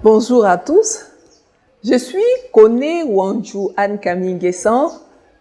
Bonjour à tous, je suis Kone Wanju Anne-Camille Nguessan,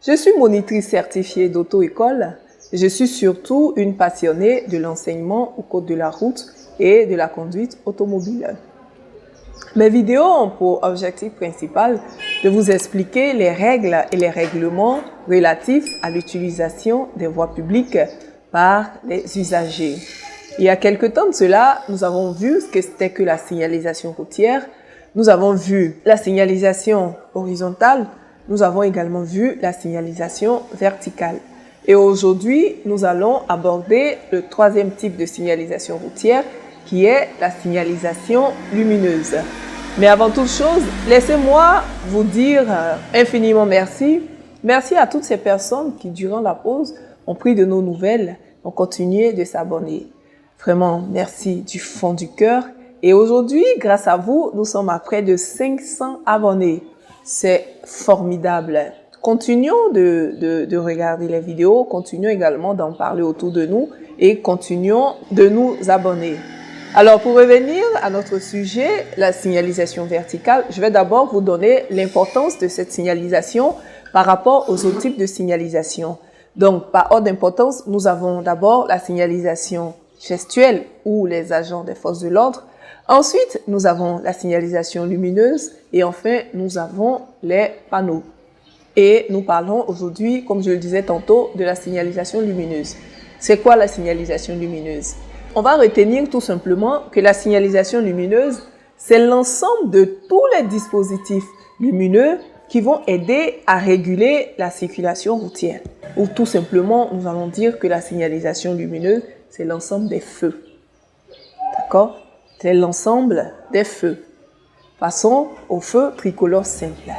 je suis monitrice certifiée d'auto-école et je suis surtout une passionnée de l'enseignement au code de la route et de la conduite automobile. Mes vidéos ont pour objectif principal de vous expliquer les règles et les règlements relatifs à l'utilisation des voies publiques par les usagers. Il y a quelque temps de cela, nous avons vu ce que c'était que la signalisation routière. Nous avons vu la signalisation horizontale. Nous avons également vu la signalisation verticale. Et aujourd'hui, nous allons aborder le troisième type de signalisation routière qui est la signalisation lumineuse. Mais avant toute chose, laissez-moi vous dire infiniment merci. Merci à toutes ces personnes qui, durant la pause, ont pris de nos nouvelles, ont continué de s'abonner. Vraiment, merci du fond du cœur. Et aujourd'hui, grâce à vous, nous sommes à près de 500 abonnés. C'est formidable. Continuons de regarder les vidéos, continuons également d'en parler autour de nous et continuons de nous abonner. Alors, pour revenir à notre sujet, la signalisation verticale, je vais d'abord vous donner l'importance de cette signalisation par rapport aux autres types de signalisation. Donc, par ordre d'importance, nous avons d'abord la signalisation gestuelle ou les agents des forces de l'ordre. Ensuite, nous avons la signalisation lumineuse et enfin, nous avons les panneaux. Et nous parlons aujourd'hui, comme je le disais tantôt, de la signalisation lumineuse. C'est quoi la signalisation lumineuse? On va retenir tout simplement que la signalisation lumineuse, c'est l'ensemble de tous les dispositifs lumineux qui vont aider à réguler la circulation routière. Ou tout simplement, nous allons dire que la signalisation lumineuse, c'est l'ensemble des feux. D'accord? C'est l'ensemble des feux. Passons aux feux tricolores simples.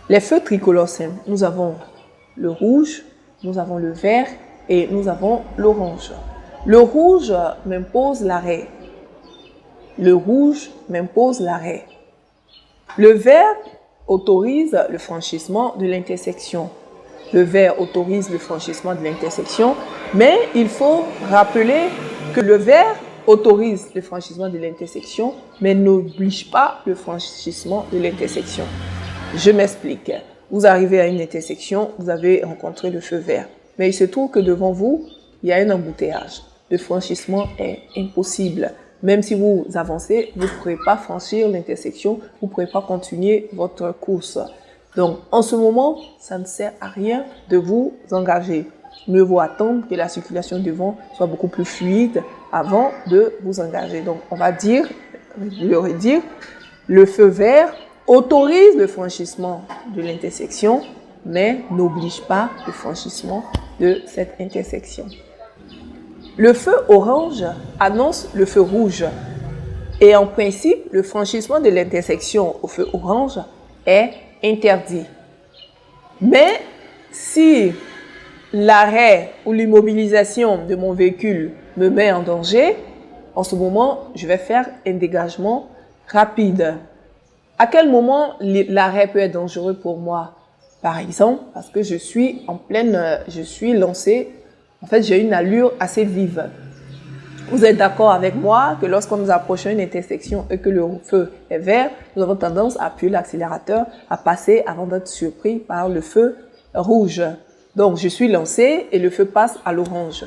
Les feux tricolores simples, nous avons le rouge, nous avons le vert et nous avons l'orange. Le rouge m'impose l'arrêt. Le rouge m'impose l'arrêt. Le vert autorise le franchissement de l'intersection. Le vert autorise le franchissement de l'intersection, mais il faut rappeler que le vert autorise le franchissement de l'intersection, mais n'oblige pas le franchissement de l'intersection. Je m'explique. Vous arrivez à une intersection, vous avez rencontré le feu vert, mais il se trouve que devant vous, il y a un embouteillage. Le franchissement est impossible. Même si vous avancez, vous ne pourrez pas franchir l'intersection, vous ne pourrez pas continuer votre course. Donc, en ce moment, ça ne sert à rien de vous engager. Mieux vaut attendre que la circulation devant soit beaucoup plus fluide avant de vous engager. Donc, on va le redire, le feu vert autorise le franchissement de l'intersection, mais n'oblige pas le franchissement de cette intersection. Le feu orange annonce le feu rouge. Et en principe, le franchissement de l'intersection au feu orange est interdit. Mais si l'arrêt ou l'immobilisation de mon véhicule me met en danger, en ce moment, je vais faire un dégagement rapide. À quel moment l'arrêt peut être dangereux pour moi? Par exemple, parce que je suis lancé, en fait, j'ai une allure assez vive. Vous êtes d'accord avec moi que lorsqu'on nous approche d'une intersection et que le feu est vert, nous avons tendance à appuyer l'accélérateur, à passer avant d'être surpris par le feu rouge. Donc, je suis lancé et le feu passe à l'orange.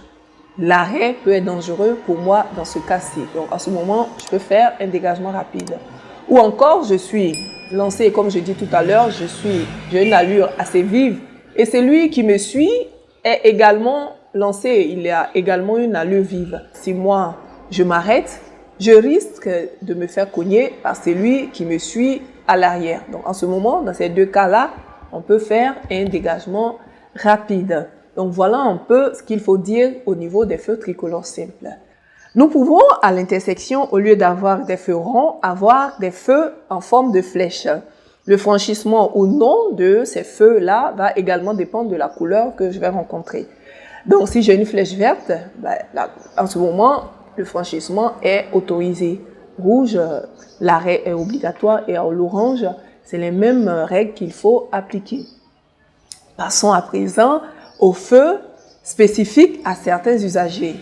L'arrêt peut être dangereux pour moi dans ce cas-ci. Donc, en ce moment, je peux faire un dégagement rapide. Ou encore, je suis lancé, comme je dis tout à l'heure, j'ai une allure assez vive et celui qui me suit est également lancé, il a également une allure vive. Si moi, je m'arrête, je risque de me faire cogner par celui qui me suit à l'arrière. Donc, en ce moment, dans ces deux cas-là, on peut faire un dégagement rapide. Donc, voilà un peu ce qu'il faut dire au niveau des feux tricolores simples. Nous pouvons, à l'intersection, au lieu d'avoir des feux ronds, avoir des feux en forme de flèche. Le franchissement ou non de ces feux-là va également dépendre de la couleur que je vais rencontrer. Donc, si j'ai une flèche verte, en ce moment, le franchissement est autorisé. Rouge, l'arrêt est obligatoire et en l'orange, c'est les mêmes règles qu'il faut appliquer. Passons à présent aux feux spécifiques à certains usagers.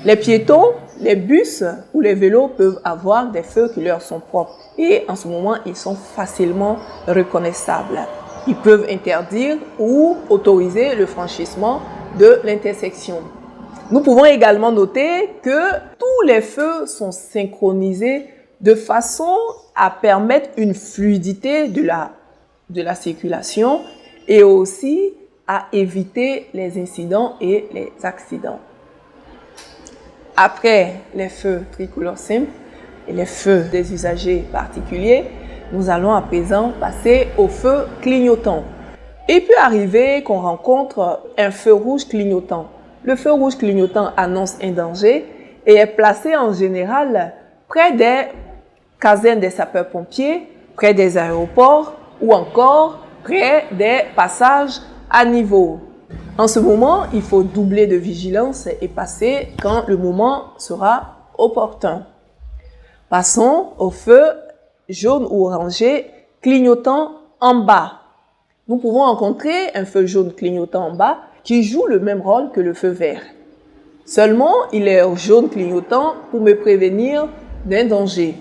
Les piétons les bus ou les vélos peuvent avoir des feux qui leur sont propres et en ce moment, ils sont facilement reconnaissables. Ils peuvent interdire ou autoriser le franchissement de l'intersection. Nous pouvons également noter que tous les feux sont synchronisés de façon à permettre une fluidité de la circulation et aussi à éviter les incidents et les accidents. Après les feux tricolores simples et les feux des usagers particuliers, nous allons à présent passer aux feux clignotants. Il peut arriver qu'on rencontre un feu rouge clignotant. Le feu rouge clignotant annonce un danger et est placé en général près des casernes des sapeurs-pompiers, près des aéroports ou encore près des passages à niveau. En ce moment, il faut doubler de vigilance et passer quand le moment sera opportun. Passons au feu jaune ou orangé clignotant en bas. Nous pouvons rencontrer un feu jaune clignotant en bas qui joue le même rôle que le feu vert. Seulement, il est jaune clignotant pour me prévenir d'un danger.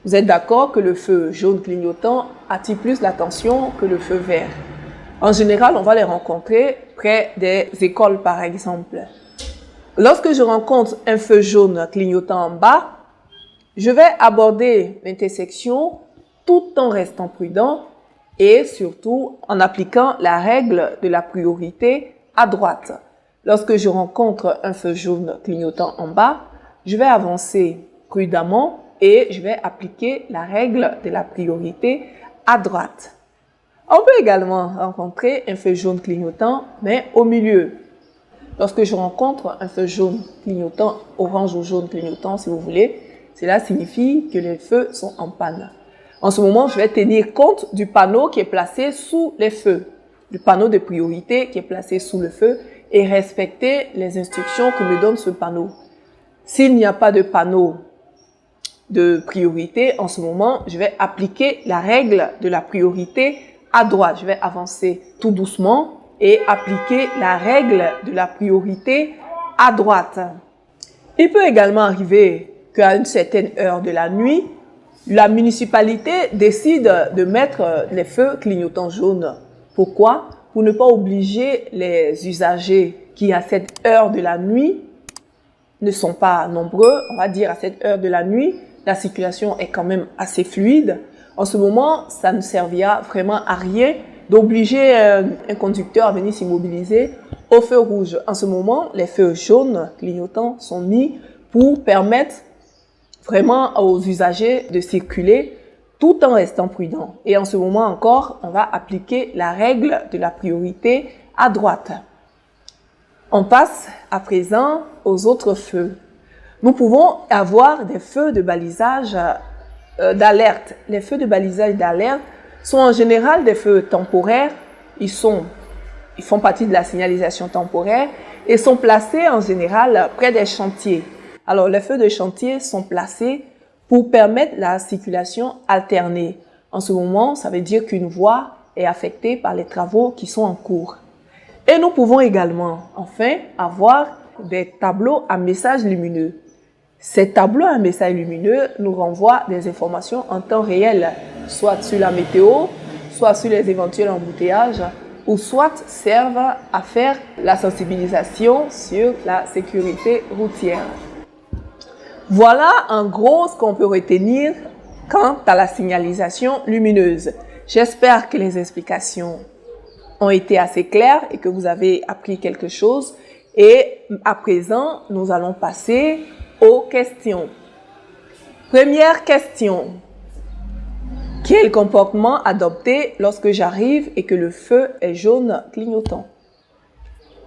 Vous êtes d'accord que le feu jaune clignotant attire plus l'attention que le feu vert. En général, on va les rencontrer près des écoles, par exemple. Lorsque je rencontre un feu jaune clignotant en bas, je vais aborder l'intersection tout en restant prudent et surtout en appliquant la règle de la priorité à droite. Lorsque je rencontre un feu jaune clignotant en bas, je vais avancer prudemment et je vais appliquer la règle de la priorité à droite. On peut également rencontrer un feu jaune clignotant, mais au milieu. Lorsque je rencontre un feu jaune clignotant, orange ou jaune clignotant si vous voulez, cela signifie que les feux sont en panne. En ce moment, je vais tenir compte du panneau qui est placé sous les feux, du panneau de priorité qui est placé sous le feu et respecter les instructions que me donne ce panneau. S'il n'y a pas de panneau de priorité, en ce moment, je vais appliquer la règle de la priorité à droite. Je vais avancer tout doucement et appliquer la règle de la priorité à droite. Il peut également arriver qu'à une certaine heure de la nuit, la municipalité décide de mettre les feux clignotants jaunes. Pourquoi? Pour ne pas obliger les usagers qui, à cette heure de la nuit, ne sont pas nombreux. On va dire à cette heure de la nuit, la circulation est quand même assez fluide. En ce moment, ça ne servira vraiment à rien d'obliger un conducteur à venir s'immobiliser au feu rouge. En ce moment, les feux jaunes clignotants sont mis pour permettre vraiment aux usagers de circuler tout en restant prudents. Et en ce moment encore, on va appliquer la règle de la priorité à droite. On passe à présent aux autres feux. Nous pouvons avoir des feux de balisage d'alerte. Les feux de balisage d'alerte sont en général des feux temporaires. Ils font partie de la signalisation temporaire et sont placés en général près des chantiers. Alors, les feux de chantier sont placés pour permettre la circulation alternée. En ce moment, ça veut dire qu'une voie est affectée par les travaux qui sont en cours. Et nous pouvons également, enfin, avoir des tableaux à messages lumineux. Ces tableaux à messages lumineux nous renvoient des informations en temps réel, soit sur la météo, soit sur les éventuels embouteillages, ou soit servent à faire la sensibilisation sur la sécurité routière. Voilà en gros ce qu'on peut retenir quant à la signalisation lumineuse. J'espère que les explications ont été assez claires et que vous avez appris quelque chose. Et à présent, nous allons passer aux questions. Première question. Quel comportement adopter lorsque j'arrive et que le feu est jaune clignotant?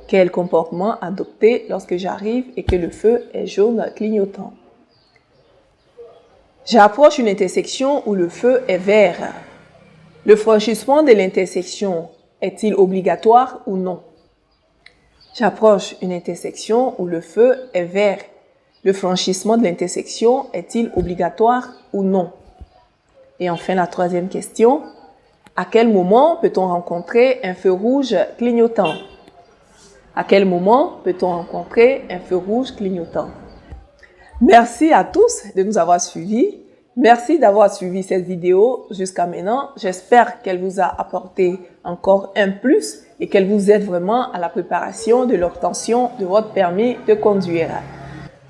Quel comportement adopter lorsque j'arrive et que le feu est jaune clignotant? J'approche une intersection où le feu est vert. Le franchissement de l'intersection est-il obligatoire ou non? J'approche une intersection où le feu est vert. Le franchissement de l'intersection est-il obligatoire ou non? Et enfin, la troisième question. À quel moment peut-on rencontrer un feu rouge clignotant? À quel moment peut-on rencontrer un feu rouge clignotant? Merci à tous de nous avoir suivis. Merci d'avoir suivi cette vidéo jusqu'à maintenant. J'espère qu'elle vous a apporté encore un plus et qu'elle vous aide vraiment à la préparation de l'obtention de votre permis de conduire.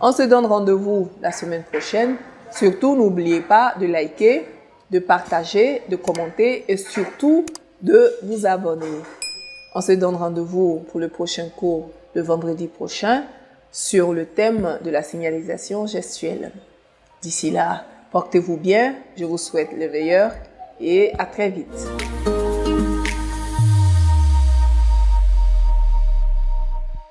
On se donne rendez-vous la semaine prochaine. Surtout, n'oubliez pas de liker, de partager, de commenter et surtout de vous abonner. On se donne rendez-vous pour le prochain cours le vendredi prochain sur le thème de la signalisation gestuelle. D'ici là, portez-vous bien, je vous souhaite le meilleur et à très vite.